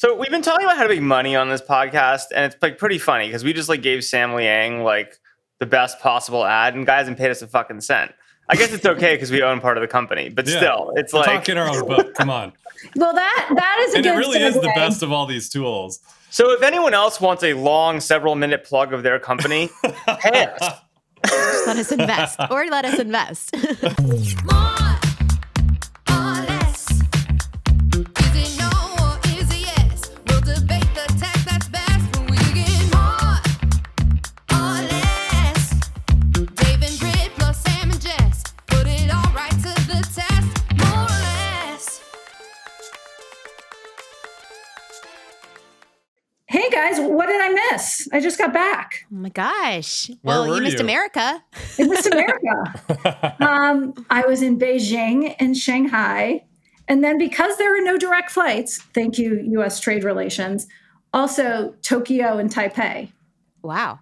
So we've been talking about how to make money on this podcast, and it's like pretty funny because we just like gave Sam Liang like the best possible ad, and guy hasn't paid us a fucking cent. I guess it's okay because we own part of the company, but still, it's we're like talking our own book. Come on. Well, that is a and good it really is segue. the best of all these tools. So if anyone else wants a long, several-minute plug of their company, pay us. Just let us invest, or let us invest. Hey guys, what did I miss? I just got back. Oh my gosh. Where were you missed you? America. I missed America. I was in Beijing and Shanghai. And then because there were no direct flights, thank you, U.S. Trade Relations, also Tokyo and Taipei. Wow.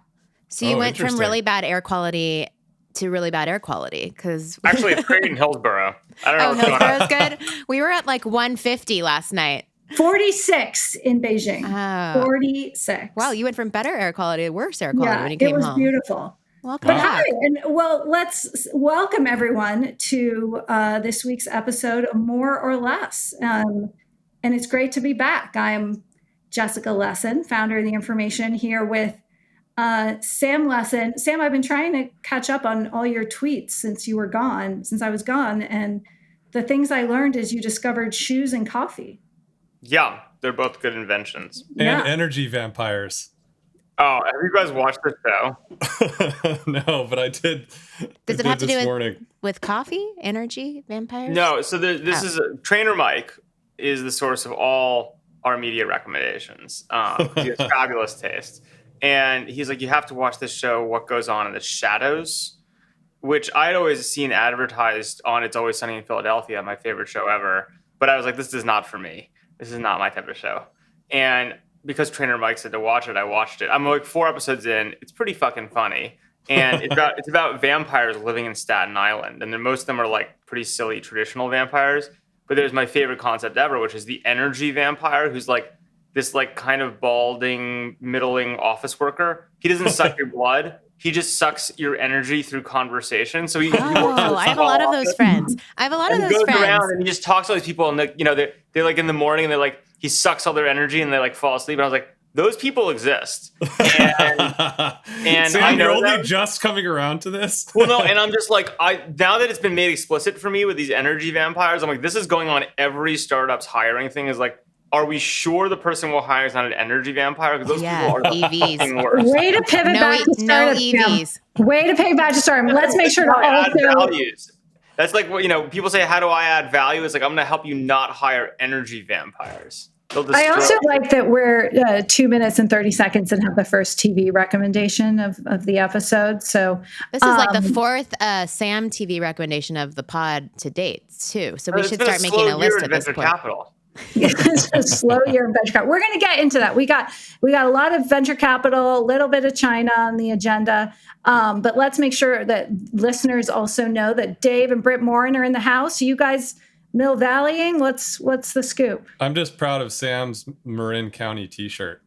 So you went from interesting. really bad air quality to really bad air quality because Actually, it's great in Hillsborough. I don't know what's going on. Hillsborough's good. We were at like 150 last night. 46 in Beijing. Oh. 46. Wow, you went from better air quality to worse air quality Yeah, when you it came was home. beautiful. Welcome But back. hi, and well, let's welcome everyone to this week's episode of More or Less. And it's great to be back. I'm Jessica Lessin, founder of The Information, here with Sam Lessin. Sam, I've been trying to catch up on all your tweets since I was gone. And the things I learned is you discovered shoes and coffee. Yeah, they're both good inventions. Yeah. And energy vampires. Oh, have you guys watched this show? No, but I did. Does I it have to this do morning. with coffee, energy, vampires? No, so this is Trainer Mike is the source of all our media recommendations. He has fabulous taste. And he's like, you have to watch this show, What Goes On in the Shadows, which I'd always seen advertised on It's Always Sunny in Philadelphia, my favorite show ever. But I was like, this is not for me. This is not my type of show. And because Trainer Mike said to watch it, I watched it. I'm like 4 episodes in. It's pretty fucking funny. And it's about vampires living in Staten Island. And then most of them are like pretty silly traditional vampires. But there's my favorite concept ever, which is the energy vampire, who's like this like kind of balding, middling office worker. He doesn't suck your blood. He just sucks your energy through conversation. So he works in a I have a small lot of office. those friends. I have a lot of And he those goes friends. around and he just talks to all these people, and they're like in the morning, and they're like, he sucks all their energy, and they like fall asleep. And I was like, those people exist. And Sam, I know you're only them. just coming around to this. Well, no, and I'm just like, now that it's been made explicit for me with these energy vampires, I'm like, this is going on every startup's hiring thing. Is like, are we sure the person we'll hire is not an energy vampire? Because those people are the EVs. fucking worst. Way to pivot back to No startup. Sam. EVs. Way to pivot back to startup. Let's make sure to How to add also values. That's like what people say. How do I add value? It's like, I'm going to help you not hire energy vampires. I also like that we're 2 minutes and 30 seconds and have the first TV recommendation of the episode. So This is like the fourth Sam TV recommendation of the pod to date, too. So we should start making a list at this point. Capital. it's a slow year in venture capital. We're going to get into that. We got a lot of venture capital, a little bit of China on the agenda. But let's make sure that listeners also know that Dave and Britt Morin are in the house. You guys Mill Valleying, what's the scoop? I'm just proud of Sam's Marin County t-shirt.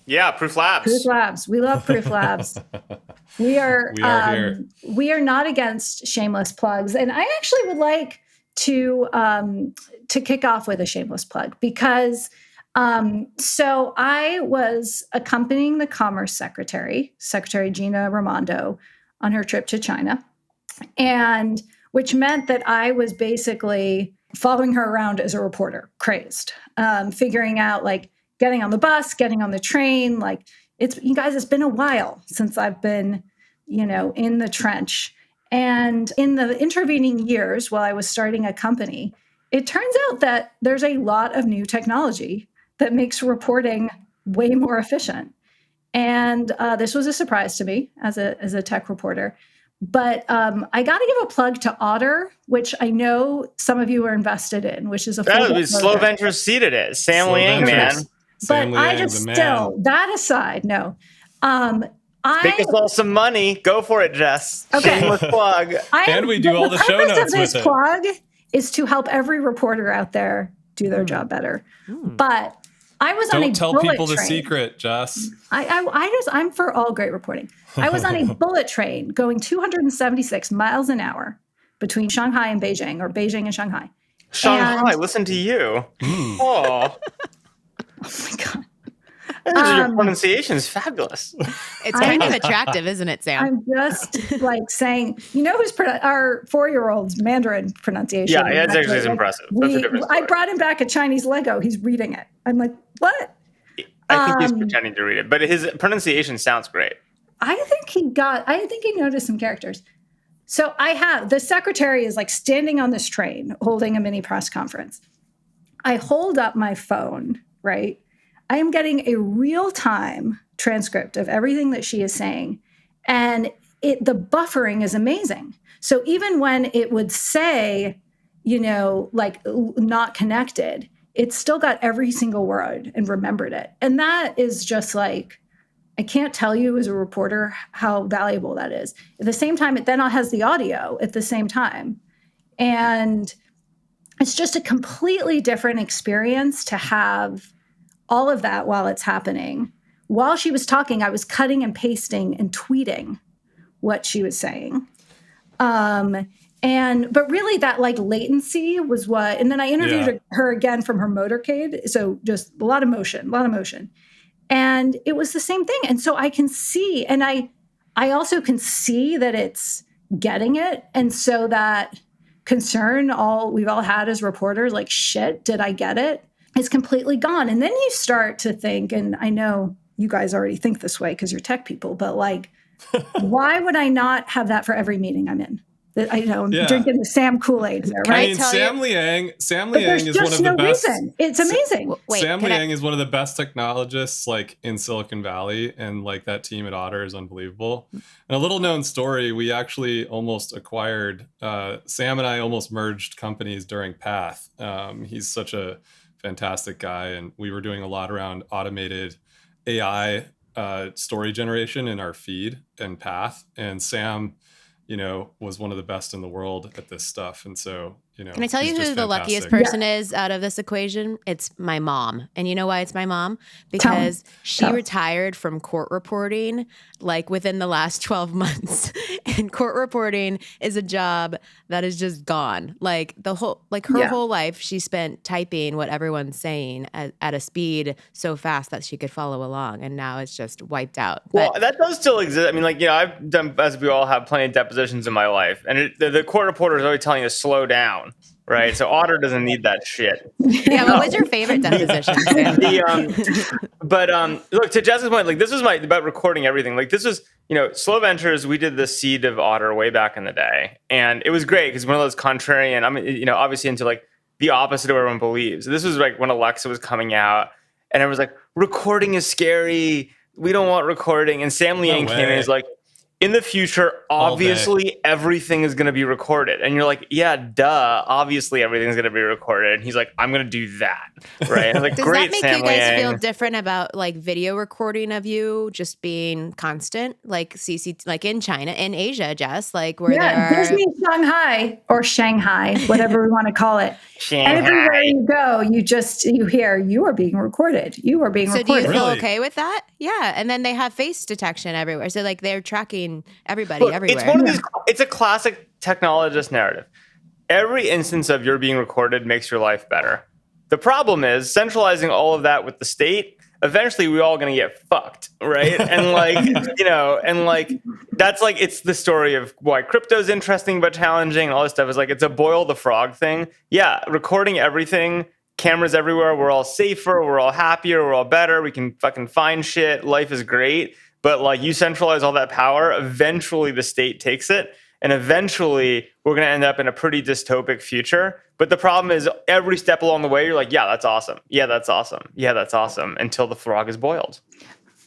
Yeah, Proof Labs. Proof Labs. We love Proof Labs. We are here. We are not against shameless plugs. And I actually would like to kick off with a shameless plug because so I was accompanying the Commerce Secretary Gina Raimondo, on her trip to China, and which meant that I was basically following her around as a reporter, crazed, figuring out like getting on the bus, getting on the train. Like it's been a while since I've been, in the trench. And in the intervening years while I was starting a company, it turns out that there's a lot of new technology that makes reporting way more efficient. And this was a surprise to me as a tech reporter. But I got to give a plug to Otter, which I know some of you are invested in, which is a Slow Ventures seed it is. Sam Liang, man. But I just still, that aside, no. Make us all some money. Go for it, Jess. Okay. Shameless plug. And we do all the show notes of this with it. plug is to help every reporter out there do their job better. But I was on a Don't tell bullet people the train. secret, Jess. I'm for all great reporting. I was on a bullet train going 276 miles an hour between Shanghai and Beijing, or Beijing and Shanghai. Shanghai, And, listen to you. Mm. Oh, oh my God. your pronunciation is fabulous. It's kind of attractive, isn't it, Sam? I'm just like saying, who's our 4-year-old's Mandarin pronunciation? Yeah, it's actually impressive. That's a different story. I brought him back a Chinese Lego. He's reading it. I'm like, what? I think he's pretending to read it, but his pronunciation sounds great. I think he noticed some characters. So the secretary is like standing on this train holding a mini press conference. I hold up my phone, right? I am getting a real-time transcript of everything that she is saying. And the buffering is amazing. So even when it would say, like not connected, it still got every single word and remembered it. And that is just like, I can't tell you as a reporter how valuable that is. At the same time, it then has the audio at the same time. And it's just a completely different experience to have all of that while it's happening. While she was talking, I was cutting and pasting and tweeting what she was saying. But really that like latency was what, and then I interviewed her again from her motorcade. So just a lot of motion. And it was the same thing. And so I can see, and I also can see that it's getting it. And so that concern we've all had as reporters, like, shit, did I get it? Is completely gone. And then you start to think, and I know you guys already think this way because you're tech people, but like, why would I not have that for every meeting I'm in? I'm drinking the Sam Kool-Aid there, right? I mean, Sam Liang is one of the best. It's amazing. Sam Liang is one of the best technologists like in Silicon Valley, and like that team at Otter is unbelievable. And a little known story, we actually almost acquired, Sam and I almost merged companies during Path. He's such a fantastic guy, and we were doing a lot around automated AI story generation in our feed and Path, and Sam was one of the best in the world at this stuff. And so, can I tell you who the luckiest person is out of this equation? It's my mom. And you know why it's my mom? Because she retired from court reporting like within the last 12 months. And court reporting is a job that is just gone. Like her whole life, she spent typing what everyone's saying at a speed so fast that she could follow along. And now it's just wiped out. Well, that does still exist. I mean, like, I've done, as we all have, plenty of depositions in my life. And the court reporter is always telling you to slow down, right? So Otter doesn't need that shit. Yeah, what was your favorite deposition? Look, to Jess's point, like, this was about recording everything. Like, this was, Slow Ventures, we did the seed of Otter way back in the day. And it was great because one of those contrarian, obviously into like the opposite of what everyone believes. This was like when Alexa was coming out and everyone's like, recording is scary. We don't want recording. And Sam Liang came in and is like, in the future, obviously everything is going to be recorded. And you're like, yeah, duh. Obviously everything's going to be recorded. And he's like, I'm going to do that. Right. And like, does great, that make Sam you guys Liang. feel different about like video recording of you just being constant? Like like in China, in Asia, Jess, like where there are Disney Shanghai or Shanghai, whatever we want to call it. Shanghai. Everywhere you go, you hear you are being recorded. You are being recorded. So do you feel okay with that? Yeah. And then they have face detection everywhere. So like they're tracking everybody everywhere. It's one of these. It's a classic technologist narrative. Every instance of you're being recorded makes your life better. The problem is centralizing all of that with the state. Eventually, we're all going to get fucked, right? And that's like it's the story of why crypto's interesting but challenging, and all this stuff is like it's a boil the frog thing. Yeah, recording everything, cameras everywhere. We're all safer. We're all happier. We're all better. We can fucking find shit. Life is great. But like you centralize all that power, eventually the state takes it. And eventually we're going to end up in a pretty dystopic future. But the problem is every step along the way, you're like, yeah, that's awesome. Yeah, that's awesome. Yeah, that's awesome. Until the frog is boiled.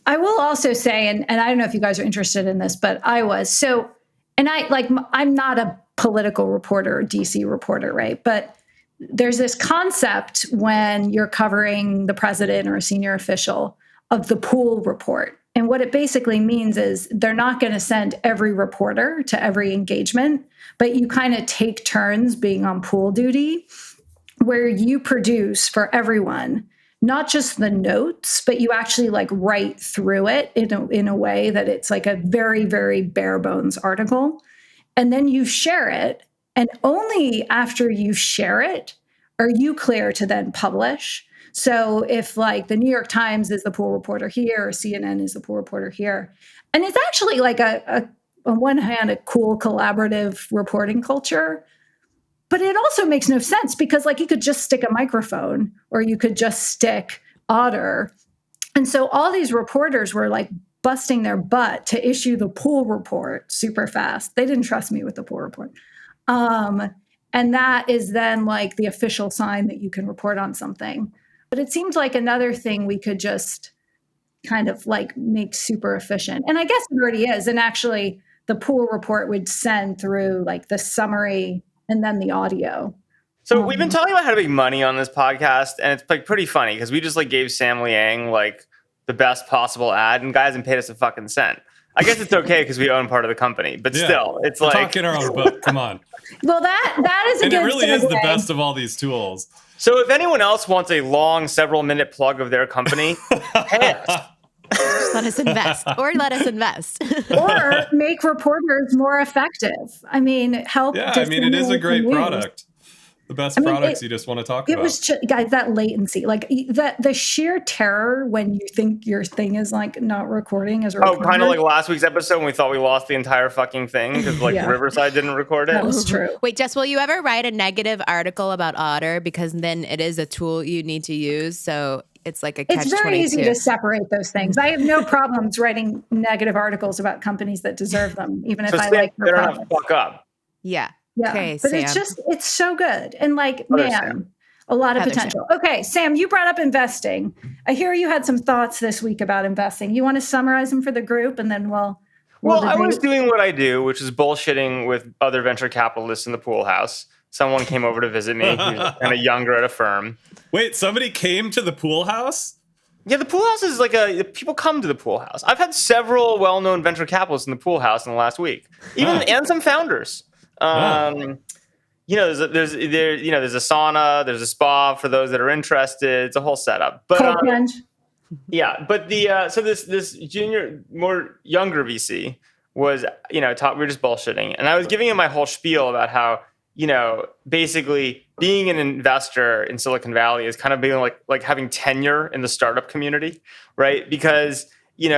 I will also say, and I don't know if you guys are interested in this, but I was. So, and I'm not a political reporter or DC reporter, right? But there's this concept when you're covering the president or a senior official of the pool report. And what it basically means is they're not going to send every reporter to every engagement, but you kind of take turns being on pool duty where you produce for everyone not just the notes, but you actually like write through it in a way that it's like a very, very bare bones article. And then you share it. And only after you share it are you clear to then publish. So if like the New York Times is the pool reporter here, or CNN is the pool reporter here, and it's actually like on one hand, a cool collaborative reporting culture. But it also makes no sense because like you could just stick a microphone or you could just stick Otter. And so all these reporters were like busting their butt to issue the pool report super fast. They didn't trust me with the pool report. And that is then like the official sign that you can report on something. But it seems like another thing we could just kind of like make super efficient. And I guess it already is. And actually the pool report would send through like the summary and then the audio. So we've been talking about how to make money on this podcast, and it's like pretty funny because we just like gave Sam Liang like the best possible ad, and guy hasn't paid us a fucking cent. I guess it's okay because we own part of the company, but still, it's like talking our own book. Come on. Well, that is a and good it really is segue. the best of all these tools. So if anyone else wants a long, several-minute plug of their company, pay us. Just let us invest, or let us invest, or make reporters more effective. I mean, help. Yeah, I mean, it is a great product. The best products you just want to talk about. It was just, guys, that latency, like the sheer terror when you think your thing is like not recording as a recorder. Oh, kind of like last week's episode when we thought we lost the entire fucking thing because like Riverside didn't record it. That was true. Wait, Jess, will you ever write a negative article about Otter? Because then it is a tool you need to use. So it's like a catch-22. It's very easy to separate those things. I have no problems writing negative articles about companies that deserve them, even if I like their products. Fuck up. Yeah. Yeah, okay, but Sam. it's so good. And like, man, a lot of potential. Sam. Okay, Sam, you brought up investing. I hear you had some thoughts this week about investing. You want to summarize them for the group and then we'll I was doing what I do, which is bullshitting with other venture capitalists in the pool house. Someone came over to visit me, who's kind of younger at a firm. Wait, somebody came to the pool house? Yeah, the pool house is like people come to the pool house. I've had several well-known venture capitalists in the pool house in the last week, and some founders. You know, there's a sauna, there's a spa for those that are interested. It's a whole setup. But yeah, but so this junior, more younger VC was, we were just bullshitting, and I was giving him my whole spiel about how, basically being an investor in Silicon Valley is kind of being like having tenure in the startup community, right? Because you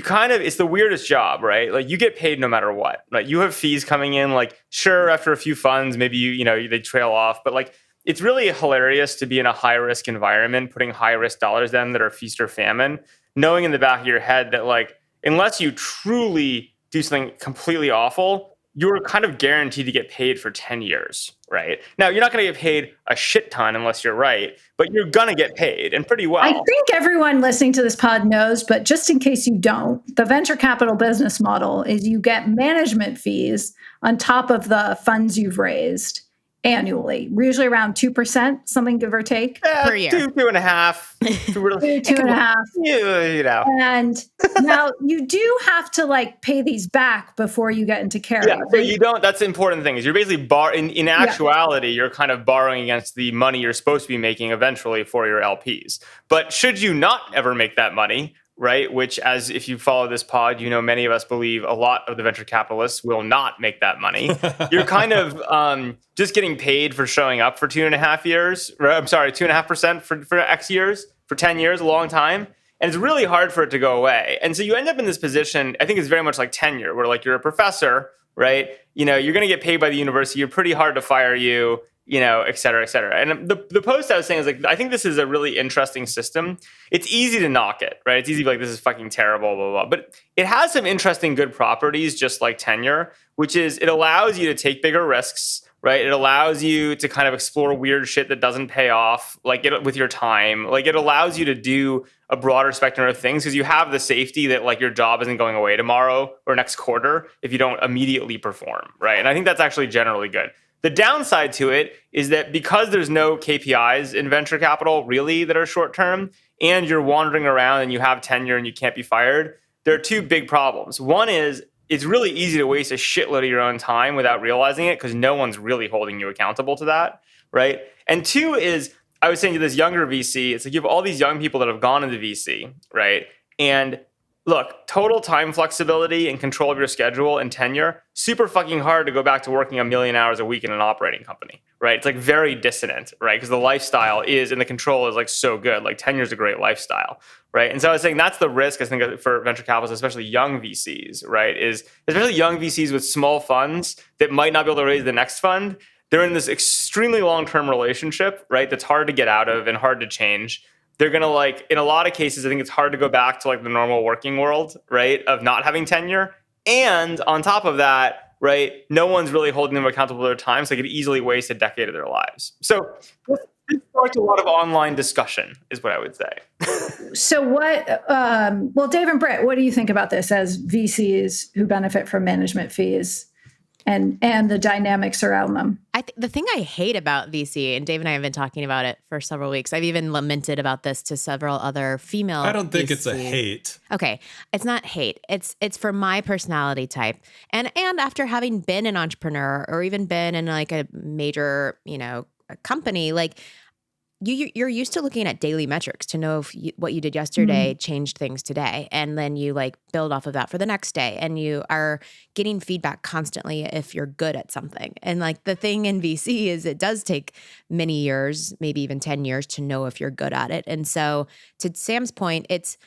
kind of, it's the weirdest job, right? Like you get paid no matter what. Like you have fees coming in, like sure, after a few funds, maybe they trail off, but like it's really hilarious to be in a high risk environment, putting high risk dollars in that are feast or famine, knowing in the back of your head that like, unless you truly do something completely awful, you're kind of guaranteed to get paid for 10 years, right? Now, you're not going to get paid a shit ton unless you're right, but you're going to get paid and pretty well. I think everyone listening to this pod knows, but just in case you don't, the venture capital business model is you get management fees on top of the funds you've raised annually, usually around 2%, something give or take. Per year. 2.5. 2.5. And now you do have to like pay these back before you get into carry. Yeah, so you don't, that's the important thing is you're basically in actuality, you're kind of borrowing against the money you're supposed to be making eventually for your LPs. But should you not ever make that money, right? Which, as if you follow this pod, many of us believe a lot of the venture capitalists will not make that money. You're kind of just getting paid for showing up for 2.5 years. I'm sorry, 2.5% for X years, for 10 years, a long time. And it's really hard for it to go away. And so you end up in this position, I think it's very much like tenure, where like you're a professor, right? You're going to get paid by the university. You're pretty hard to fire you. Et cetera, et cetera. And the post I was saying is like, I think this is a really interesting system. It's easy to knock it, right? It's easy to be like, this is fucking terrible, blah, blah, blah. But it has some interesting good properties, just like tenure, which is it allows you to take bigger risks, right? It allows you to kind of explore weird shit that doesn't pay off, like with your time. Like it allows you to do a broader spectrum of things because you have the safety that like your job isn't going away tomorrow or next quarter if you don't immediately perform, right? And I think that's actually generally good. The downside to it is that because there's no KPIs in venture capital really that are short term, and you're wandering around and you have tenure and you can't be fired, there are two big problems. One is it's really easy to waste a shitload of your own time without realizing it because no one's really holding you accountable to that, right? And two is I was saying to this younger VC, it's like you have all these young people that have gone into VC, right? And look, total time flexibility and control of your schedule and tenure, super fucking hard to go back to working 1,000,000 hours a week in an operating company, right? It's like very dissonant, right? Because the lifestyle is, and the control is like so good. Like tenure is a great lifestyle, right? And so I was saying that's the risk, I think, for venture capitalists, especially young VCs, right? Is especially young VCs with small funds that might not be able to raise the next fund. They're in this extremely long-term relationship, right? That's hard to get out of and hard to change. They're going to like, in a lot of cases, I think it's hard to go back to like the normal working world, right? Of not having tenure. And on top of that, right, no one's really holding them accountable for their time. So they could easily waste a decade of their lives. So this sparked a lot of online discussion is what I would say. So what, well, Dave and Britt, what do you think about this as VCs who benefit from management fees and the dynamics around them? The thing I hate about VC, and Dave and I have been talking about it for several weeks. I've even lamented about this to several other female. I don't think VCs. It's a hate. Okay, it's not hate. It's for my personality type, and after having been an entrepreneur or even been in like a major, a company, like you're used to looking at daily metrics to know if what you did yesterday changed things today. And then you like build off of that for the next day. And you are getting feedback constantly if you're good at something. And like the thing in VC is it does take many years, maybe even 10 years to know if you're good at it. And so to Sam's point, it's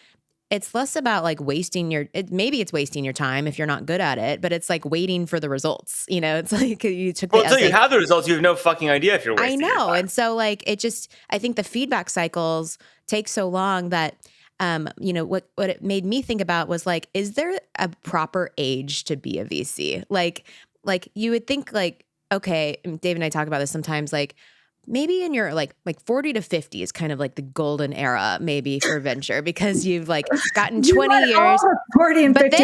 less about like maybe it's wasting your time if you're not good at it, but it's like waiting for the results. It's like you took until you have the results, you have no fucking idea if you're wasting your time. And so like I think the feedback cycles take so long that what it made me think about was like, is there a proper age to be a VC? Like you would think like, okay, Dave and I talk about this sometimes, like maybe in your like 40 to 50 is kind of like the golden era maybe for venture because you've like gotten 20 years. 40 and 50.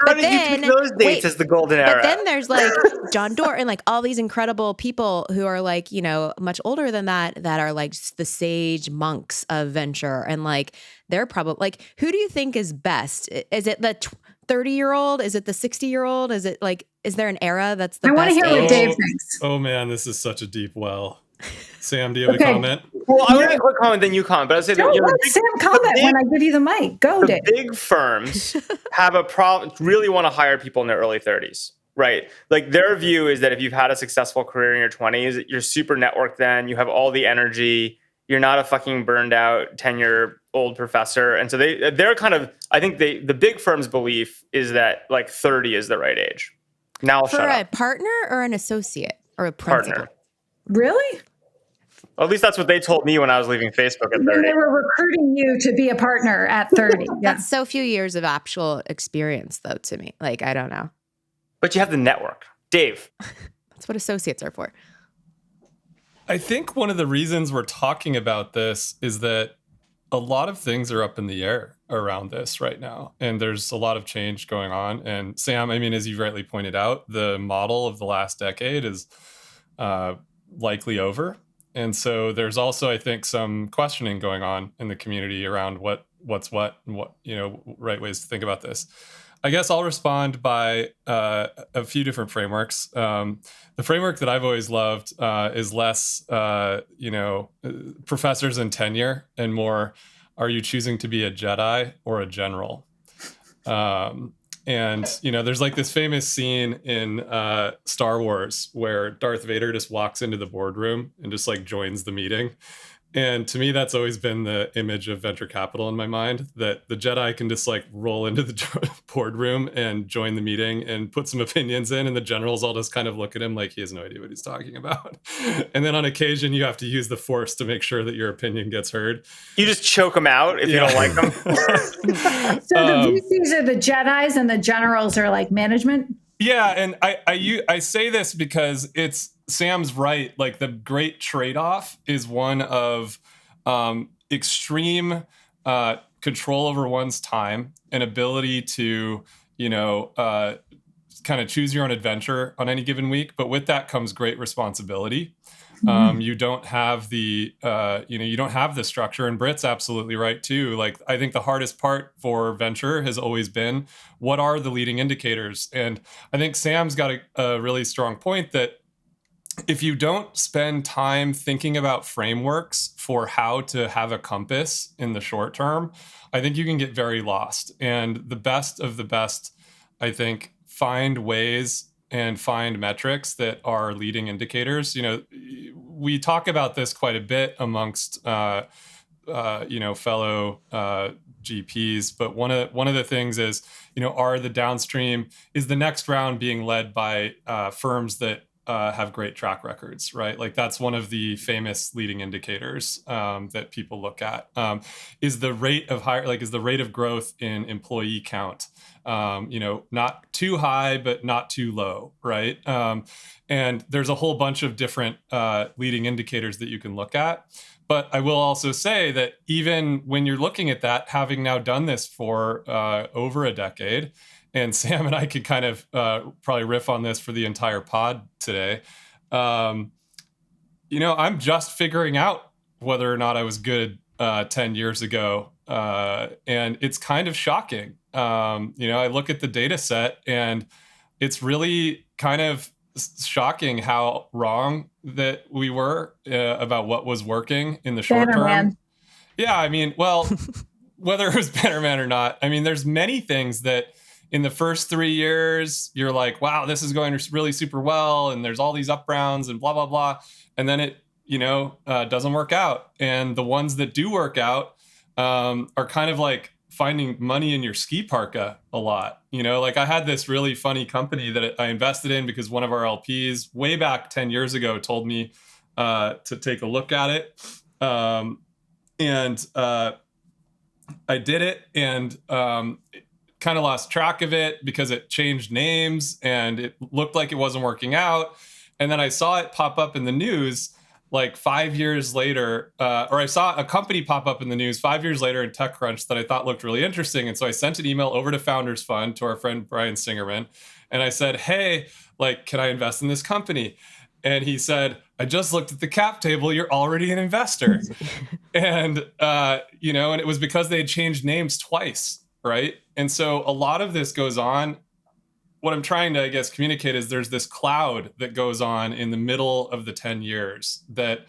How did you pick those dates as the golden era? But then there's like John Doerr and like all these incredible people who are like, much older than that are like the sage monks of venture. And like, they're probably like, who do you think is best? Is it the 30-year-old? Is it the 60-year-old? Is it like, is there an era that's the best? I want to hear what Dave thinks. Oh man, this is such a deep well. Sam, do you have a comment? Well, I want to make a quick comment, then you comment. But I'd say Sam comment when I give you the mic. Go, Dave. Big firms have a problem, really want to hire people in their early 30s, right? Like their view is that if you've had a successful career in your 20s, you're super networked then, you have all the energy, you're not a fucking burned out 10-year old professor. And so they're kind of, I think the big firm's belief is that like 30 is the right age. Now I'll shut up. For a partner or an associate or a principal? Partner. Really? Well, at least that's what they told me when I was leaving Facebook at 30. They were recruiting you to be a partner at 30. Yeah. That's so few years of actual experience, though, to me. Like, I don't know. But you have the network. Dave. That's what associates are for. I think one of the reasons we're talking about this is that a lot of things are up in the air around this right now. And there's a lot of change going on. And Sam, I mean, as you rightly pointed out, the model of the last decade is likely over. And so there's also, I think, some questioning going on in the community around what's what and what, right ways to think about this. I guess I'll respond by a few different frameworks. The framework that I've always loved is less, professors and tenure and more, are you choosing to be a Jedi or a general? And, there's like this famous scene in Star Wars where Darth Vader just walks into the boardroom and just like joins the meeting. And to me, that's always been the image of venture capital in my mind, that the Jedi can just like roll into the boardroom and join the meeting and put some opinions in. And the generals all just kind of look at him like he has no idea what he's talking about. And then on occasion, you have to use the force to make sure that your opinion gets heard. You just choke them out if you don't like them. So the VCs are the Jedis and the generals are like management? Yeah. And I say this because Sam's right. Like the great trade-off is one of extreme control over one's time and ability to, kind of choose your own adventure on any given week. But with that comes great responsibility. You don't have the, you don't have the structure. And Britt's absolutely right too. Like, I think the hardest part for venture has always been, what are the leading indicators? And I think Sam's got a really strong point that if you don't spend time thinking about frameworks for how to have a compass in the short term, I think you can get very lost. And the best of the best, I think, find ways and find metrics that are leading indicators. We talk about this quite a bit amongst fellow GPs, but one of the things is, are the downstream, is the next round being led by firms that have great track records, right? Like that's one of the famous leading indicators that people look at. Is the rate of is the rate of growth in employee count, not too high, but not too low, right? And there's a whole bunch of different leading indicators that you can look at. But I will also say that even when you're looking at that, having now done this for over a decade, and Sam and I could kind of probably riff on this for the entire pod today. I'm just figuring out whether or not I was good 10 years ago. And it's kind of shocking. I look at the data set and it's really kind of shocking how wrong that we were about what was working in the short term. Man. Yeah, I mean, well, whether it was Bannerman or not, I mean, there's many things that in the first 3 years, you're like, wow, this is going really super well. And there's all these up rounds and blah, blah, blah. And then it, doesn't work out. And the ones that do work out are kind of like finding money in your ski parka a lot. Like I had this really funny company that I invested in because one of our LPs way back 10 years ago told me to take a look at it. And I did it and kind of lost track of it because it changed names and it looked like it wasn't working out. And then I saw it pop up in the news like 5 years later, or I saw a company pop up in the news 5 years later in TechCrunch that I thought looked really interesting. And so I sent an email over to Founders Fund to our friend Brian Singerman. And I said, hey, like, can I invest in this company? And he said, I just looked at the cap table. You're already an investor. And, and it was because they had changed names twice. Right. And so a lot of this goes on. What I'm trying to, I guess, communicate is there's this cloud that goes on in the middle of the 10 years that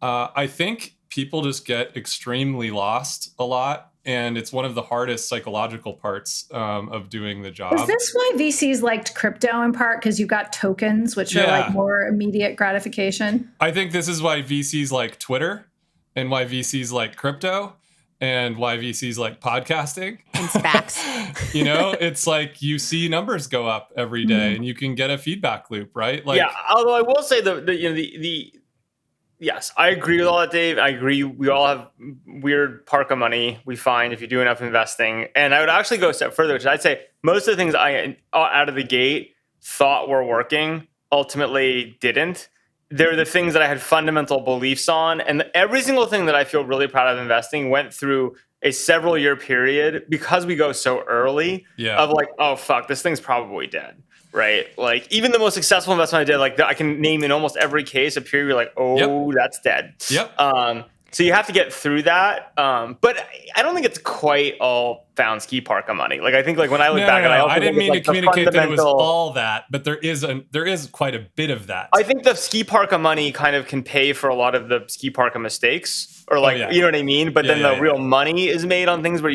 I think people just get extremely lost a lot. And it's one of the hardest psychological parts of doing the job. Is this why VCs liked crypto in part? Because you got tokens, which are like more immediate gratification? I think this is why VCs like Twitter and why VCs like crypto. And why VCs like podcasting and SPACs. It's like you see numbers go up every day, and you can get a feedback loop, right? Like, yeah. Although I will say yes, I agree with all that, Dave. I agree. We all have weird parka money we find if you do enough investing. And I would actually go a step further, which I'd say most of the things I out of the gate thought were working ultimately didn't. They're the things that I had fundamental beliefs on. And every single thing that I feel really proud of investing went through a several year period because we go so early of like, oh, fuck, this thing's probably dead, right? Like even the most successful investment I did, like I can name in almost every case a period where you're like, oh, that's dead. Yep. So you have to get through that. But I don't think it's quite all found ski parka money. Like I think like when I look back at it, I didn't mean to communicate that it was all that, but there is quite a bit of that. I think the ski parka money kind of can pay for a lot of the ski parka mistakes or you know what I mean? But then the real money is made on things where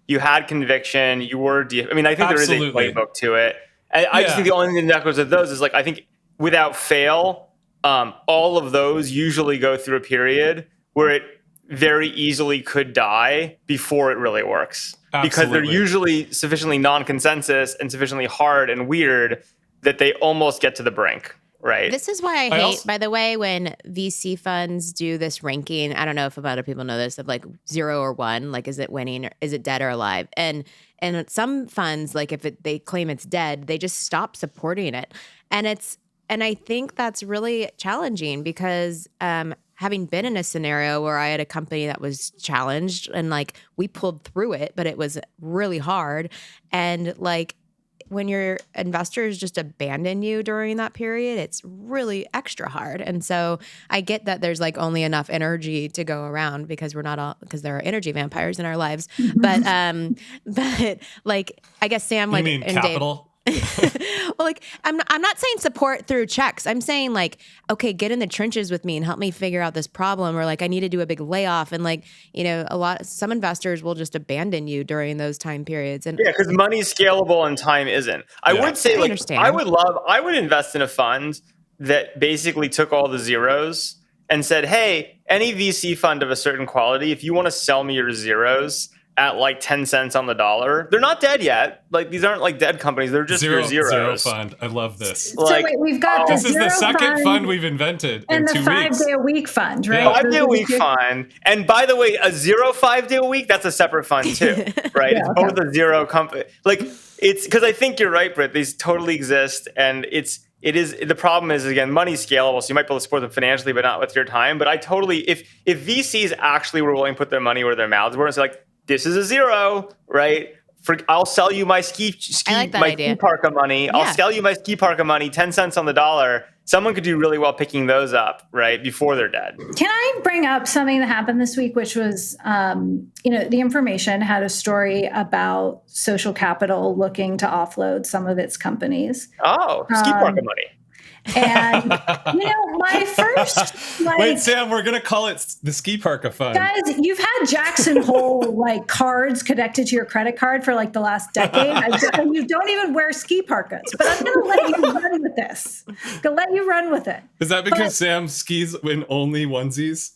you had conviction, you were I mean, I think there is a playbook to it. And I just think the only thing that goes with those is like I think without fail, all of those usually go through a period where it very easily could die before it really works. Absolutely. Because they're usually sufficiently non-consensus and sufficiently hard and weird that they almost get to the brink, right? This is why I hate, by the way, when VC funds do this ranking. I don't know if other people know this, of like 0 or 1, like is it winning or is it dead or alive? And some funds, like if they claim it's dead, they just stop supporting it. And I think that's really challenging because having been in a scenario where I had a company that was challenged and like we pulled through it, but it was really hard. And like when your investors just abandon you during that period, it's really extra hard. And so I get that there's like only enough energy to go around because because there are energy vampires in our lives. But like I guess Sam, like, you mean and capital? Well, like I'm not saying support through checks. I'm saying like, okay, get in the trenches with me and help me figure out this problem, or like I need to do a big layoff, and like, you know, some investors will just abandon you during those time periods. And yeah, because money's scalable and time isn't. I would say like understand. I would invest in a fund that basically took all the zeros and said, hey, any VC fund of a certain quality, if you want to sell me your zeros at like 10 cents on the dollar, they're not dead yet. Like these aren't like dead companies. They're just your zeros. Zero fund. I love this. So wait, we've got this is the second fund we've invented and in the 2 weeks. 5-day-a-week fund, right? Yeah. 5-day-a-week fund. And by the way, a 0 5-day-a-week, that's a separate fund too, right? It's both a zero company. Like it's because I think you're right, Britt. These totally exist, and it is the problem is, again, money's scalable, so you might be able to support them financially, but not with your time. But I totally, if VCs actually were willing to put their money where their mouths were and say like, this is a zero, right? I'll sell you my ski parka money. Yeah. I'll sell you my ski parka money, 10 cents on the dollar. Someone could do really well picking those up, right, before they're dead. Can I bring up something that happened this week, which was, The Information had a story about Social Capital looking to offload some of its companies. Oh, ski parka money. And, my first, wait, Sam, we're going to call it the Ski Parka Fund. Guys, you've had Jackson Hole, cards connected to your credit card for, the last decade. And you don't even wear ski parkas. But I'm going to let you run with this. Going to let you run with it. Is that because Sam skis in only onesies?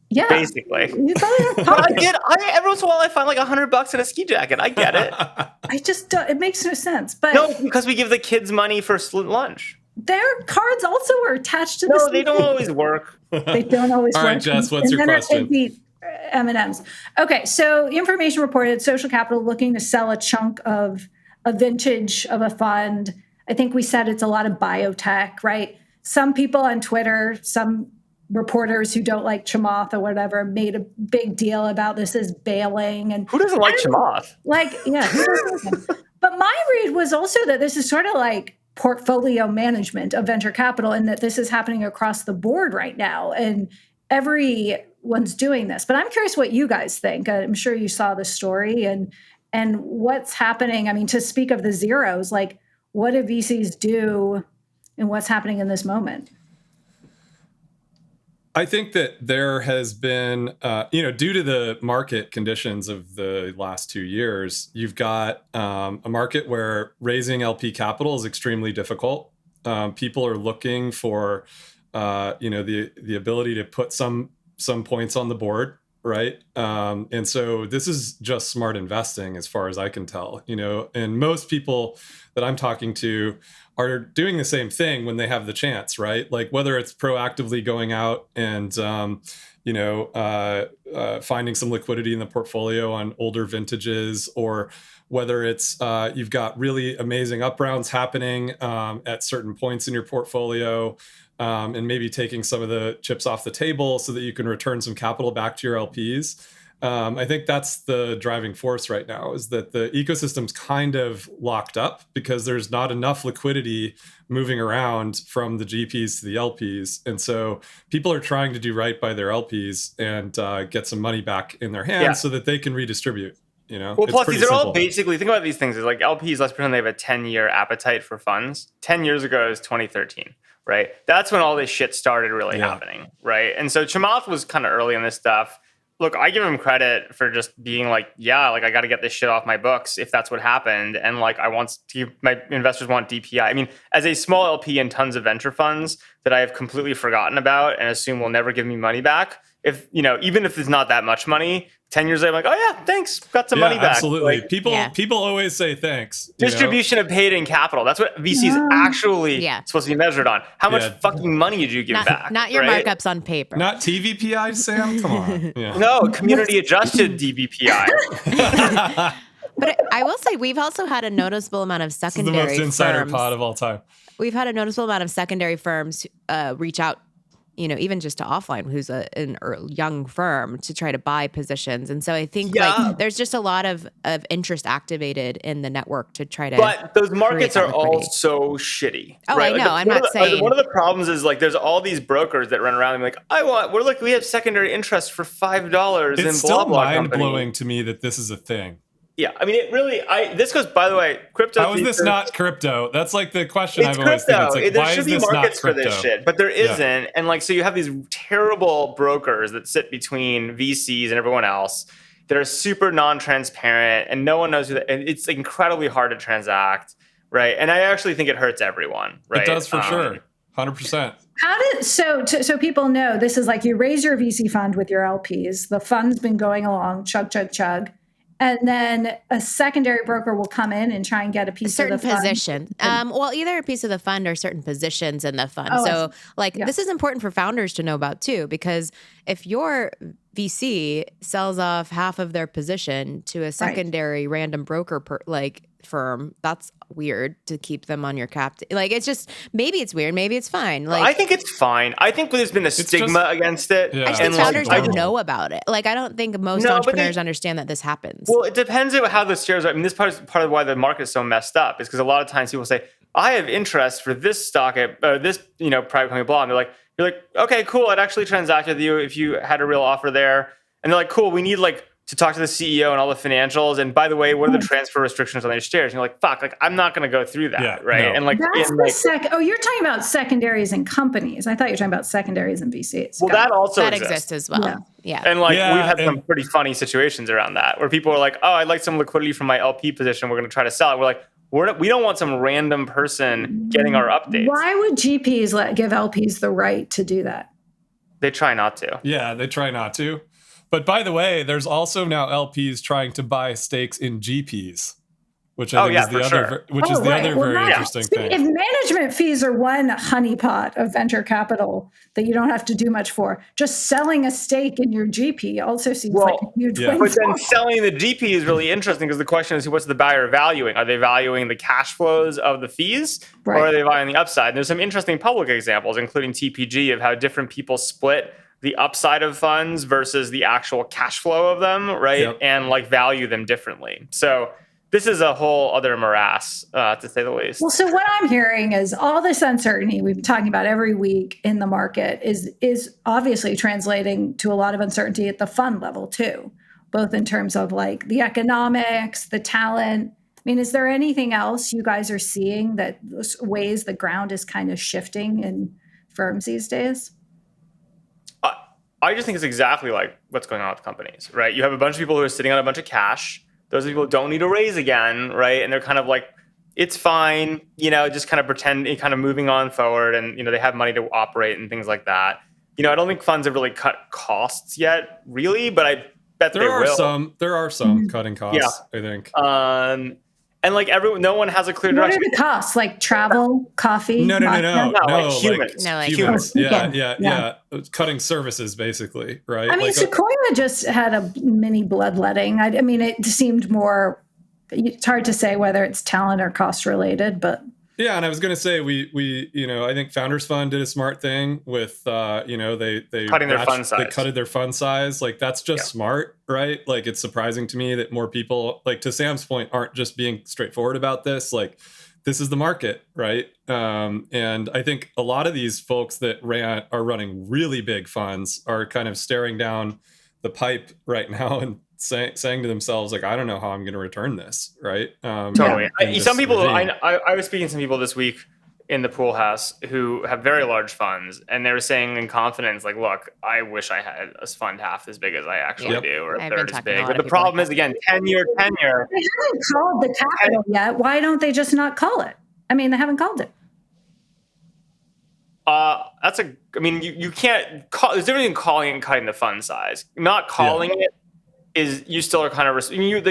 Yeah. Basically. You probably have every once in a while I find like $100 in a ski jacket. I get it. I just don't, it makes no sense. But no, because we give the kids money for lunch. Their cards also are attached to this. No, they don't always work. They don't always work. All right, Jess, what's your question? M&Ms. Okay, so Information reported Social Capital looking to sell a chunk of a vintage of a fund. I think we said it's a lot of biotech, right? Some people on Twitter, some reporters who don't like Chamath or whatever, made a big deal about this as bailing. And who doesn't like Chamath? Who doesn't? But my read was also that this is sort of like portfolio management of venture capital, and that this is happening across the board right now, and everyone's doing this. But I'm curious what you guys think. I'm sure you saw the story and what's happening. I mean, to speak of the zeros, what do VCs do and what's happening in this moment? I think that there has been, due to the market conditions of the last 2 years, you've got a market where raising LP capital is extremely difficult. People are looking for, the ability to put some points on the board, right? And so this is just smart investing, as far as I can tell. And most people that I'm talking to are doing the same thing when they have the chance, right? Like whether it's proactively going out and, finding some liquidity in the portfolio on older vintages, or whether it's you've got really amazing up rounds happening at certain points in your portfolio, and maybe taking some of the chips off the table so that you can return some capital back to your LPs. I think that's the driving force right now, is that the ecosystem's kind of locked up because there's not enough liquidity moving around from the GPs to the LPs. And so people are trying to do right by their LPs and get some money back in their hands so that they can redistribute. Well, plus these are all basically, think about these things as like LPs, let's pretend they have a 10-year appetite for funds. 10 years ago is 2013, right? That's when all this shit started really happening, right? And so Chamath was kind of early in this stuff. Look, I give him credit for just being like, I got to get this shit off my books if that's what happened. And I want to, my investors want DPI. I mean, as a small LP in tons of venture funds that I have completely forgotten about and assume will never give me money back, even if there's not that much money, 10 years later, I'm like, oh yeah, thanks, got some money back. Absolutely. People always say thanks. Distribution of paid-in capital. That's what VCs actually supposed to be measured on. How much fucking money did you give back? Not your markups on paper. Not TVPI, Sam? Come on. Yeah. No, community-adjusted DVPI. But I will say we've also had a noticeable amount of secondary firms. This is the most insider pod of all time. We've had a noticeable amount of secondary firms reach out, even just to Offline, who's a young firm, to try to buy positions. And so I think there's just a lot of interest activated in the network to try to. But those markets are all so shitty. Oh, right? I know. I'm not saying. One of the problems is there's all these brokers that run around and we have secondary interest for $5 in blah, blah. It's still mind blowing to me that this is a thing. Yeah, I mean, it really. This goes, by the way, crypto. How is this not crypto? That's like the question I've always crypto. thinking. It's like, There why should is be this not markets for crypto? this shit, but there isn't. And like, so you have these terrible brokers that sit between VCs and everyone else that are super non-transparent, and no one knows who. And it's incredibly hard to transact, right? And I actually think it hurts everyone. Right? It does for sure, 100%. So people know this is like you raise your VC fund with your LPs. The fund's been going along, chug, chug, chug. And then a secondary broker will come in and try and get a piece of the fund. Certain position. Well, either a piece of the fund or certain positions in the fund. So this is important for founders to know about too, because if your VC sells off half of their position to a secondary random broker firm, that's weird to keep them on your cap. Like, it's just, maybe it's weird, maybe it's fine. Like, I think it's fine. I think there's been a stigma against it. I think founders don't know about it. Like, I don't think most entrepreneurs understand that this happens. Well, it depends on how the shares are. I mean, this part of why the market is so messed up is because a lot of times people say, I have interest for this stock at this, private company blah. And you're like, okay, cool. I'd actually transact with you if you had a real offer there. And they're like, cool. We need to talk to the CEO and all the financials. And by the way, what are the transfer restrictions on these shares? And you're like, fuck, I'm not going to go through that. Right. No. And you're talking about secondaries and companies. I thought you were talking about secondaries and VCs. Well, that also exists as well. Yeah. And we've had some pretty funny situations around that where people are like, oh, I'd like some liquidity from my LP position. We're going to try to sell it. We're like, we don't want some random person getting our updates. Why would GPs give LPs the right to do that? They try not to. Yeah, they try not to. But by the way, there's also now LPs trying to buy stakes in GPs, which I think is the other very interesting thing. If management fees are one honeypot of venture capital that you don't have to do much for, just selling a stake in your GP also seems like a huge win. But then selling the GP is really interesting because the question is, what's the buyer valuing? Are they valuing the cash flows of the fees, or are they valuing the upside? And there's some interesting public examples, including TPG, of how different people split the upside of funds versus the actual cash flow of them, right? Yep. And value them differently. So this is a whole other morass, to say the least. Well, so what I'm hearing is all this uncertainty we've been talking about every week in the market is obviously translating to a lot of uncertainty at the fund level too, both in terms of the economics, the talent. I mean, is there anything else you guys are seeing that ways the ground is kind of shifting in firms these days? I just think it's exactly like what's going on with companies, right? You have a bunch of people who are sitting on a bunch of cash. Those people don't need to raise again, right? And they're kind of like, it's fine, just kind of pretend, kind of moving on forward. And, they have money to operate and things like that. I don't think funds have really cut costs yet, really, but I bet they will. There are some cutting costs, I think. And no one has a clear direction. What are the costs? Like travel, coffee? No. Humans. Humans. Yeah. Cutting services, basically, right? I mean, Sequoia just had a mini bloodletting. I mean, it seemed more. It's hard to say whether it's talent or cost related, but. Yeah, and I was going to say we I think Founders Fund did a smart thing with they cutting their fund size. They cutted their fund size. That's just smart, right? It's surprising to me that more people, to Sam's point, aren't just being straightforward about this. This is the market, right? And I think a lot of these folks that are running really big funds are kind of staring down the pipe right now and saying to themselves, I don't know how I'm going to return this, right? Totally. Some people, I was speaking to some people this week in the pool house who have very large funds, and they were saying in confidence, look, I wish I had a fund half as big as I actually do, or a third as big. But the problem is, again, tenure. They haven't called the capital yet. Why don't they just not call it? I mean, they haven't called it. You can't call. There's a difference between calling and cutting the fund size. Not calling it is you still are kind of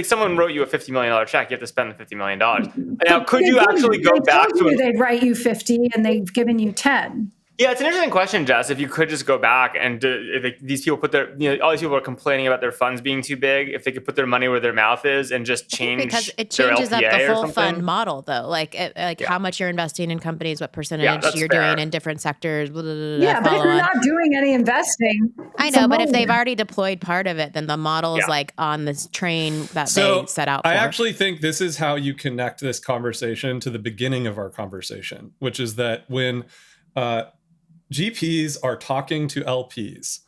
someone wrote you a $50 million check. You have to spend the $50 million. Now, could you actually go back to? They'd write you 50, and they've given you 10. Yeah, it's an interesting question, Jess. If you could just go back and these people put their, all these people are complaining about their funds being too big. If they could put their money where their mouth is and just change, because it changes up the whole fund model, though. How much you're investing in companies, what percentage you're doing in different sectors. Blah, blah, blah, yeah, but if you're not doing any investing, I know. But if they've already deployed part of it, then the model is on this train that they set out for. I actually think this is how you connect this conversation to the beginning of our conversation, which is that when GPs are talking to LPs,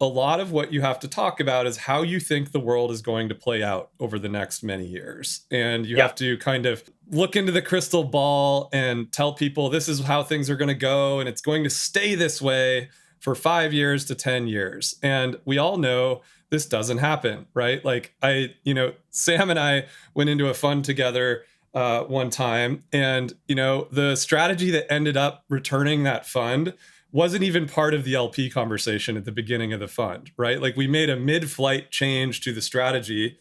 a lot of what you have to talk about is how you think the world is going to play out over the next many years. And you have to kind of look into the crystal ball and tell people this is how things are going to go, and it's going to stay this way for 5 years to 10 years. And we all know this doesn't happen, right? Like Sam and I went into a fund together one time, and the strategy that ended up returning that fund wasn't even part of the LP conversation at the beginning of the fund, right? Like we made a mid-flight change to the strategy,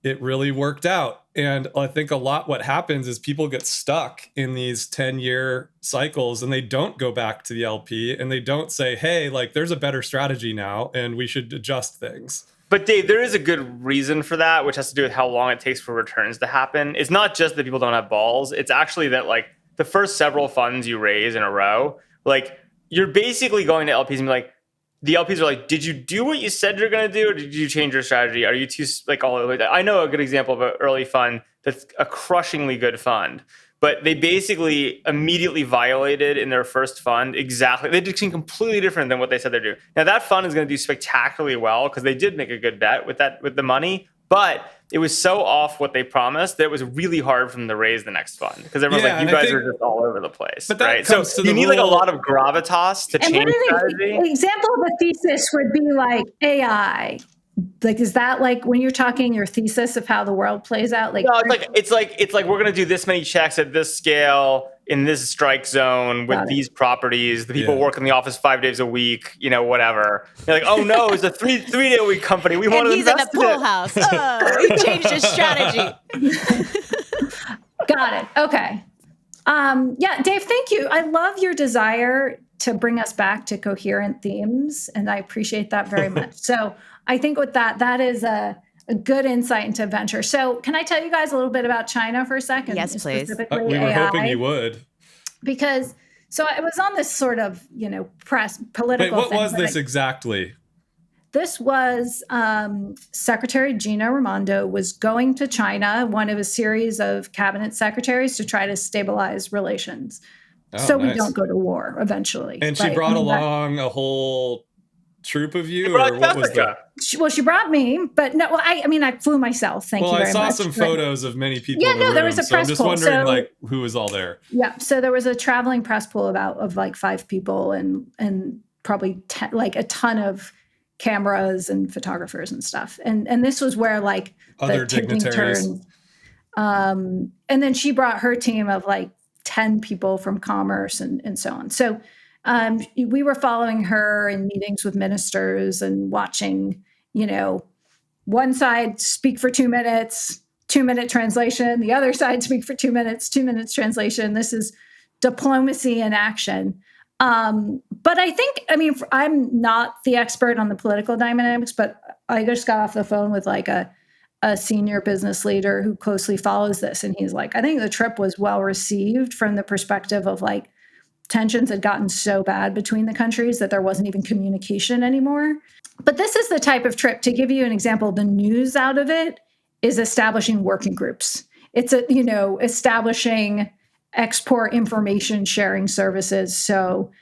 it really worked out. And I think what happens is people get stuck in these 10-year cycles, and they don't go back to the LP, and they don't say, hey, like there's a better strategy now and we should adjust things. But Dave, there is a good reason for that, which has to do with how long it takes for returns to happen. It's not just that people don't have balls. It's actually that like the first several funds you raise in a row, like you're basically going to LPs and be like, the LPs are like, did you do what you said you're going to do, or did you change your strategy? Are you too like all the way down? I know a good example of an early fund that's a crushingly good fund, but they basically immediately violated in their first fund exactly. They did something completely different than what they said they're doing. Now that fund is going to do spectacularly well because they did make a good bet with the money, but it was so off what they promised that it was really hard for them to raise the next fund because everyone's like, you guys are just all over the place, right? So you need like a lot of gravitas to change strategy. An example of a thesis would be like AI. Like, is that like when you're talking your thesis of how the world plays out? Like, no, it's like we're gonna do this many checks at this scale in this strike zone with these properties. The people work in the office 5 days a week, whatever. You're like, oh no, it's a three day a week company. We want to invest in it. He's in a pool house. Oh, he changed his strategy. Got it. Okay. Yeah, Dave, thank you. I love your desire to bring us back to coherent themes, and I appreciate that very much. So I think with that is a good insight into venture. So can I tell you guys a little bit about China for a second? Yes, please. Specifically we were AI? hoping you would. Because, so I was on this sort of, press political Wait, what thing, was this exactly? This was Secretary Gina Raimondo was going to China, one of a series of cabinet secretaries, to try to stabilize relations. We don't go to war eventually. And she brought along a whole troop of you, or what was that? She brought me, but no. Well, I flew myself. Thank you very much. Well, I saw some photos of many people. Yeah, in the room, there was a press I'm just pool. wondering, who was all there? Yeah, so there was a traveling press pool of 5 people, and probably a ton of cameras and photographers and stuff. And this was where other dignitaries. And then she brought her team of 10 people from commerce and so on. So we were following her in meetings with ministers and watching, one side speak for 2 minutes, 2-minute translation, the other side speak for 2 minutes, 2 minutes translation. This is diplomacy in action. But I think, I'm not the expert on the political dynamics, but I just got off the phone with a senior business leader who closely follows this. And he's like, I think the trip was well received from the perspective of tensions had gotten so bad between the countries that there wasn't even communication anymore. But this is the type of trip, to give you an example, the news out of it is establishing working groups. It's establishing export information sharing services. So,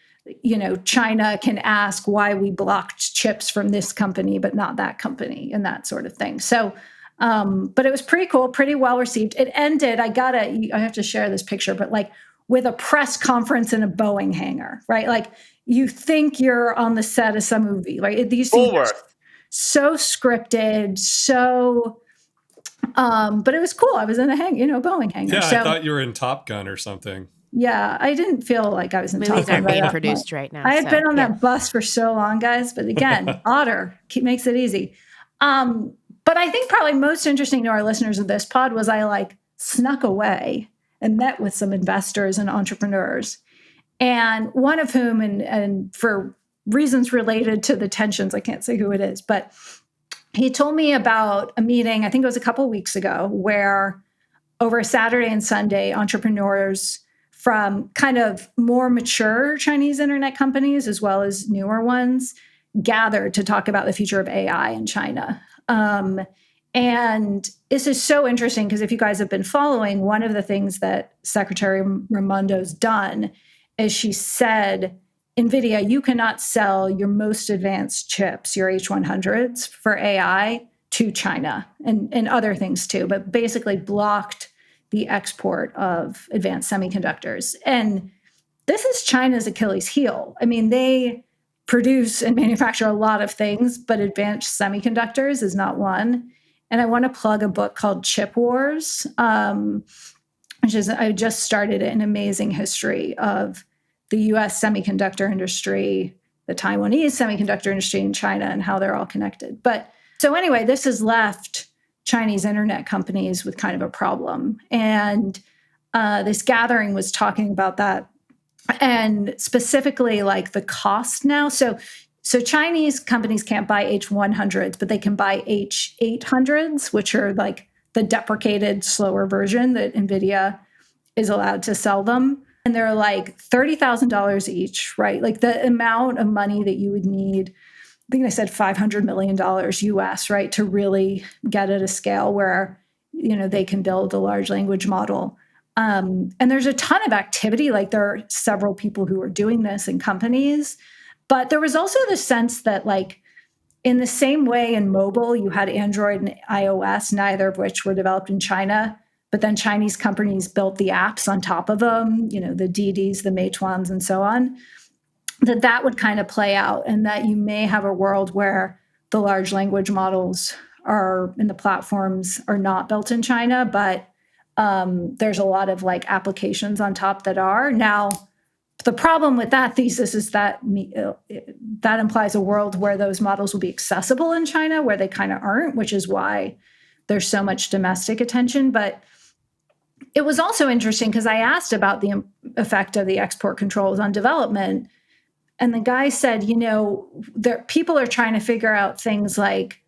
China can ask why we blocked chips from this company, but not that company, and that sort of thing. So, but it was pretty cool, pretty well received. It ended, I have to share this picture, but with a press conference in a Boeing hangar, right? You think you're on the set of some movie, right? These things are so scripted, so, but it was cool. I was in a Boeing hangar. Yeah, I thought you were in Top Gun or something. Yeah, I didn't feel like I was in Top Gun. Movies aren't being produced right now. I had been on that bus for so long, guys. But again, Otter makes it easy. But I think probably most interesting to our listeners of this pod was I snuck away and met with some investors and entrepreneurs. And one of whom, and for reasons related to the tensions, I can't say who it is, but he told me about a meeting, I think it was a couple of weeks ago, where over Saturday and Sunday, entrepreneurs from kind of more mature Chinese internet companies, as well as newer ones, gathered to talk about the future of AI in China. And this is so interesting because if you guys have been following, one of the things that Secretary Raimondo's done is she said NVIDIA, you cannot sell your most advanced chips, your H100s for AI to China and other things too, but basically blocked the export of advanced semiconductors. And this is China's Achilles heel. I mean, they produce and manufacture a lot of things, but advanced semiconductors is not one. And I want to plug a book called Chip Wars, which is, I just started an amazing history of the US semiconductor industry, the Taiwanese semiconductor industry in China, and how they're all connected. But so anyway, this has left Chinese internet companies with kind of a problem. And this gathering was talking about that, and specifically like the cost now. So Chinese companies can't buy H100s, but they can buy H800s, which are like the deprecated, slower version that NVIDIA is allowed to sell them. And they're like $30,000 each, right? Like the amount of money that you would need, I think I said $500 million US, right? To really get at a scale where, they can build a large language model. And there's a ton of activity. Like there are several people who are doing this in companies, but there was also the sense that like in the same way in mobile, you had Android and iOS, neither of which were developed in China. But then Chinese companies built the apps on top of them, the Didis, the Meituans, and so on, that would kind of play out, and that you may have a world where the large language models are and the platforms are not built in China, but there's a lot of like applications on top that are. Now, the problem with that thesis is that that implies a world where those models will be accessible in China, where they kind of aren't, which is why there's so much domestic attention. But it was also interesting because I asked about the effect of the export controls on development. And the guy said, people are trying to figure out things like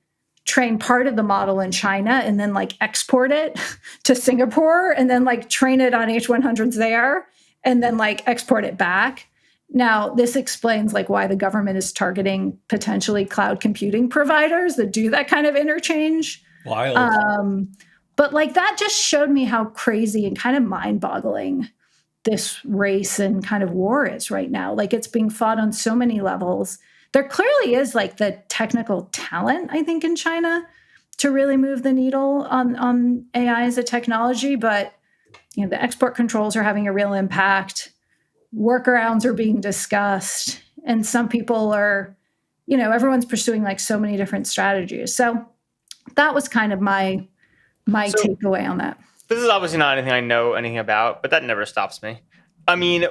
train part of the model in China and then like export it to Singapore and then like train it on H100s there and then like export it back. Now, this explains like why the government is targeting potentially cloud computing providers that do that kind of interchange. Wild. But like that just showed me how crazy and kind of mind-boggling this race and kind of war is right now. Like it's being fought on so many levels. There clearly is like the technical talent, I think, in China to really move the needle on AI as a technology. But, the export controls are having a real impact. Workarounds are being discussed. And some people are, everyone's pursuing like so many different strategies. So that was kind of my takeaway on that. This is obviously not anything I know anything about, but that never stops me. I mean,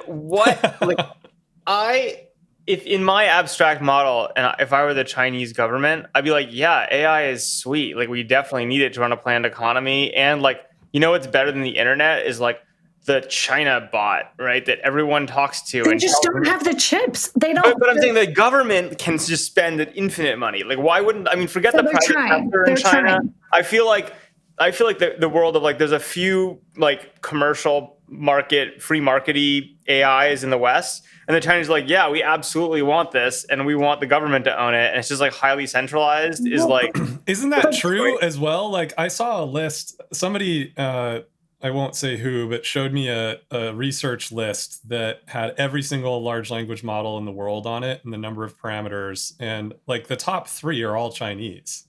if in my abstract model, and if I were the Chinese government, I'd be like, yeah, AI is sweet. Like we definitely need it to run a planned economy. And like, what's better than the internet is like the China bot, right? That everyone talks to. They just don't have the chips. They don't. But I'm saying the government can just spend infinite money. Like why wouldn't, forget the private sector in China. Trying. I feel like the world of like, there's a few like commercial market, free markety AIs in the West. And the Chinese are like, yeah, we absolutely want this. And we want the government to own it. And it's just like highly centralized is like. Isn't that true as well? Like I saw a list, somebody, I won't say who, but showed me a research list that had every single large language model in the world on it and the number of parameters. And like the top 3 are all Chinese.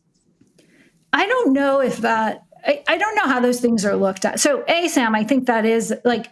I don't know if that, I don't know how those things are looked at. So Sam, I think that is like,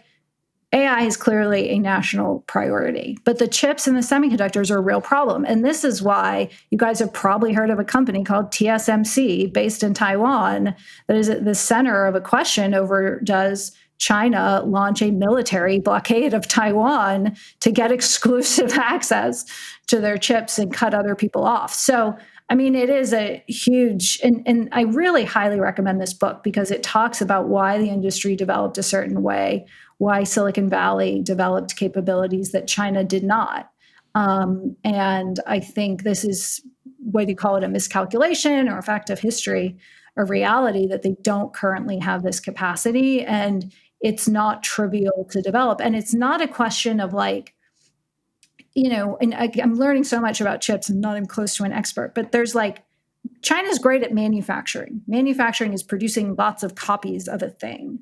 AI is clearly a national priority, but the chips and the semiconductors are a real problem. And this is why you guys have probably heard of a company called TSMC based in Taiwan that is at the center of a question over, does China launch a military blockade of Taiwan to get exclusive access to their chips and cut other people off? So, it is a huge, and I really highly recommend this book because it talks about why the industry developed a certain way, why Silicon Valley developed capabilities that China did not. And I think this is, whether you call it a miscalculation or a fact of history or reality, that they don't currently have this capacity. And it's not trivial to develop. And it's not a question of like, and I'm learning so much about chips and not even close to an expert, but there's like, China's great at manufacturing. Manufacturing is producing lots of copies of a thing.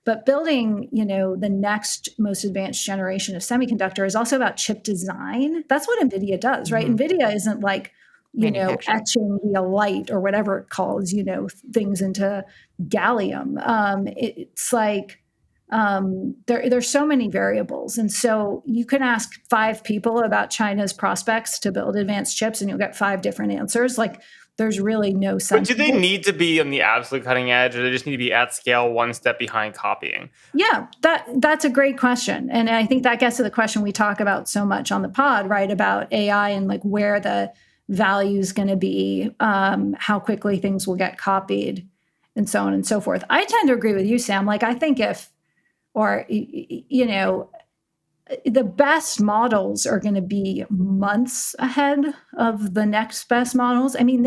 But building, the next most advanced generation of semiconductor is also about chip design. That's what NVIDIA does, right? NVIDIA isn't like, etching via light or whatever it calls, things into gallium. It's like there's so many variables. And so you can ask 5 people about China's prospects to build advanced chips and you'll get 5 different answers. Like there's really no sense. But do they need to be on the absolute cutting edge, or they just need to be at scale, one step behind copying? Yeah, that's a great question. And I think that gets to the question we talk about so much on the pod, right? About AI and like where the value is going to be, how quickly things will get copied, and so on and so forth. I tend to agree with you, Sam. Like I think the best models are going to be months ahead of the next best models. I mean,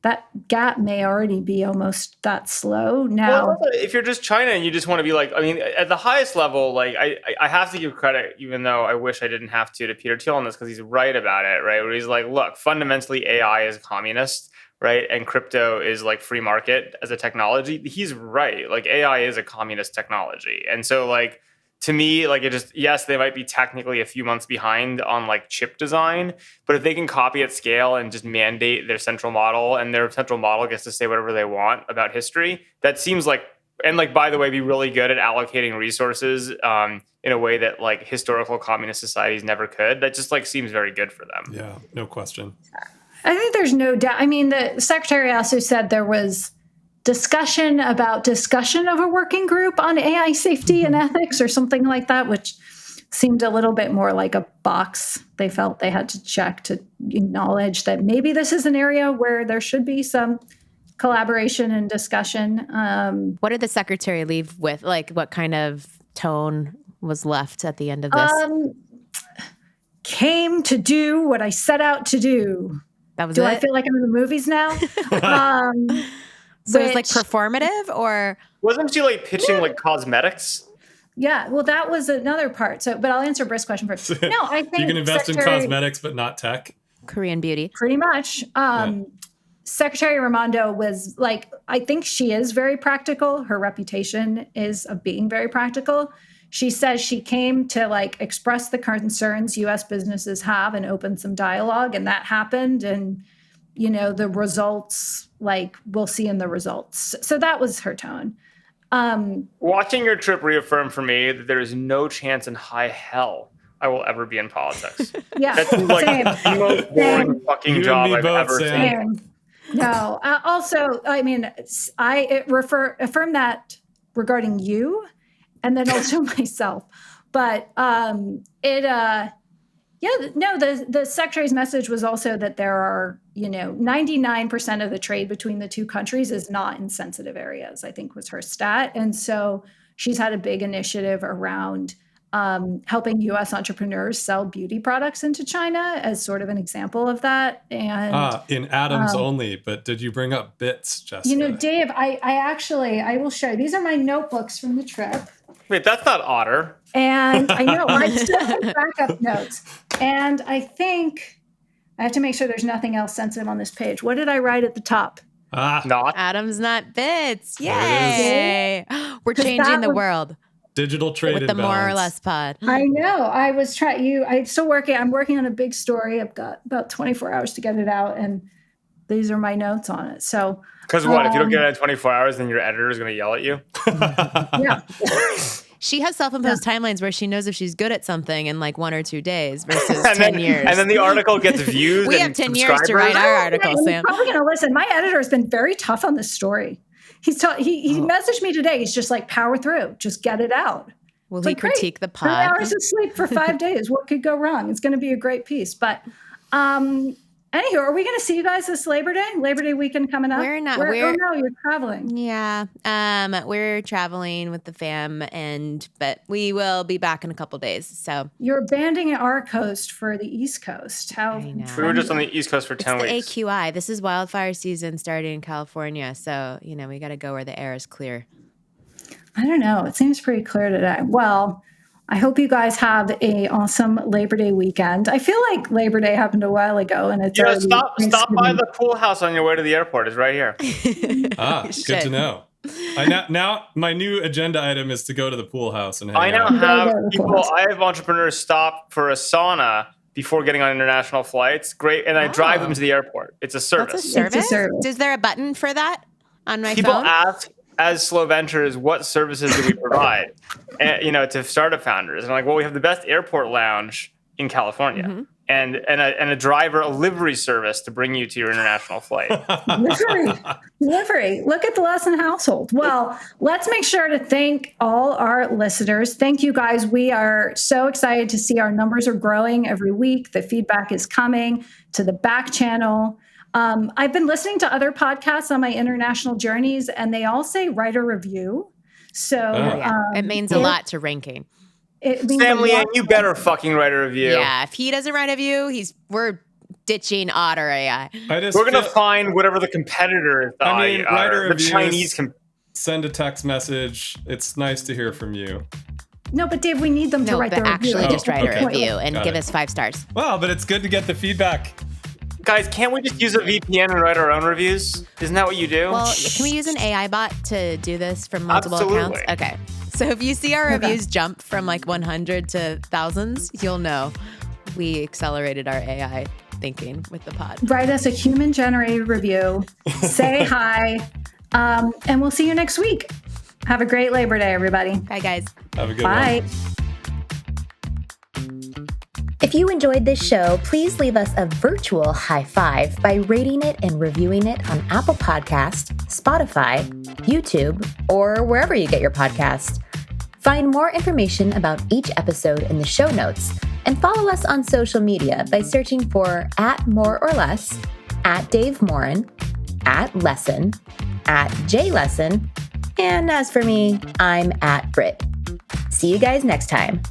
that gap may already be almost that slow now. Well, if you're just China and you just want to be like, I mean, at the highest level, like I have to give credit, even though I wish I didn't have to Peter Thiel on this, because he's right about it, right? Where he's like, look, fundamentally AI is communist, right? And crypto is like free market as a technology. He's right. Like AI is a communist technology. And so like, to me, like yes, they might be technically a few months behind on like chip design, but if they can copy at scale and just mandate their central model, and their central model gets to say whatever they want about history, that seems like, and like, by the way, be really good at allocating resources in a way that like historical communist societies never could. That just like seems very good for them. Yeah, no question. I think there's no doubt. I mean, the secretary also said there was discussion of a working group on AI safety and ethics or something like that, which seemed a little bit more like a box they felt they had to check to acknowledge that maybe this is an area where there should be some collaboration and discussion. What did the secretary leave with? Like, what kind of tone was left at the end of this? Came to do what I set out to do. That was do it? I feel like I'm in the movies now? So it was like performative, or wasn't she like pitching like cosmetics? Yeah, well, that was another part. So, but I'll answer Britt's question first. No, I think you can invest in cosmetics, but not tech. Korean beauty, pretty much. Secretary Raimondo was like, I think she is very practical. Her reputation is of being very practical. She says she came to like express the concerns U.S. businesses have and open some dialogue, and that happened. And the results, like we'll see in the results. So that was her tone. Watching your trip reaffirmed for me that there is no chance in high hell I will ever be in politics. Yeah, that's like the most boring fucking job I've ever seen. No, also, I mean, I affirm that regarding you, and then also myself. But the secretary's message was also that there are, 99% of the trade between the two countries is not in sensitive areas, I think was her stat. And so she's had a big initiative around helping U.S. entrepreneurs sell beauty products into China as sort of an example of that. And in atoms only, but did you bring up bits, Jessica? Dave, I will show you. These are my notebooks from the trip. Wait, that's not Otter. And I know, I still have backup notes. And I think I have to make sure there's nothing else sensitive on this page. What did I write at the top? Not atoms, not bits. Yay! We're changing the world. Digital trade with the more or less pod. I know. I was trying. I'm still working. I'm working on a big story. I've got about 24 hours to get it out, and these are my notes on it. So, because what if you don't get it in 24 hours, then your editor is going to yell at you? Yeah. She has self-imposed timelines where she knows if she's good at something in like 1 or 2 days versus 10 then, years. And then the article gets views. We have 10 years to write our article, Sam. He's probably going to listen. My editor has been very tough on this story. He messaged me today. He's just like, power through. Just get it out. Will he critique the pod? 3 hours of sleep for 5 days. What could go wrong? It's going to be a great piece. But anywho, are we going to see you guys this Labor Day weekend coming up? We're not. Oh, no, you're traveling. Yeah. We're traveling with the fam, but we will be back in a couple days. So you're abandoning our coast for the East Coast. How? We were just on the East Coast for 10 weeks. The AQI. This is wildfire season starting in California. So, we got to go where the air is clear. I don't know. It seems pretty clear today. Well, I hope you guys have an awesome Labor Day weekend. I feel like Labor Day happened a while ago, and it's stop by the pool house on your way to the airport. It's right here. Good to know. Now my new agenda item is to go to the pool house and hang I now out. I have entrepreneurs stop for a sauna before getting on international flights. Great. And I drive them to the airport. It's a service. That's a service? It's a service. Is there a button for that on my People phone? ask, as slow ventures, what services do we provide to startup founders? And I'm like, well, we have the best airport lounge in California. Mm-hmm. And a livery service to bring you to your international flight. Livery. Look at the Lesson household. Well, let's make sure to thank all our listeners. Thank you guys. We are so excited to see our numbers are growing every week. The feedback is coming to the back channel. I've been listening to other podcasts on my international journeys, and they all say write a review. So it means a lot to ranking. Sam Liang, you better fucking write a review. Yeah, if he doesn't write a review, we're ditching Otter.ai. We're gonna find whatever the competitor is. Write a review, the Chinese. Send a text message. It's nice to hear from you. No, but Dave, we need them to write the review. Just write a review and give us 5 stars. Well, but it's good to get the feedback. Guys, can't we just use a VPN and write our own reviews? Isn't that what you do? Well, can we use an AI bot to do this from multiple accounts? Okay. So if you see our reviews jump from like 100 to thousands, you'll know we accelerated our AI thinking with the pod. Write us a human-generated review. Say hi. And we'll see you next week. Have a great Labor Day, everybody. Bye, guys. Have a good Bye. one. If you enjoyed this show, please leave us a virtual high five by rating it and reviewing it on Apple Podcasts, Spotify, YouTube, or wherever you get your podcasts. Find more information about each episode in the show notes and follow us on social media by searching for @MoreOrLess, @DaveMorin, @Lesson, @JLesson, and as for me, I'm @Brit. See you guys next time.